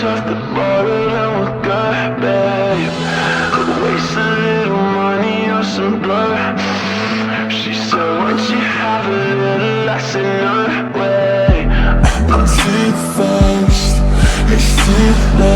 off the bottle and we're good, babe. Waste a little money on some blood. She said, once you have a little, I said, no way. It's too fast, it's too late.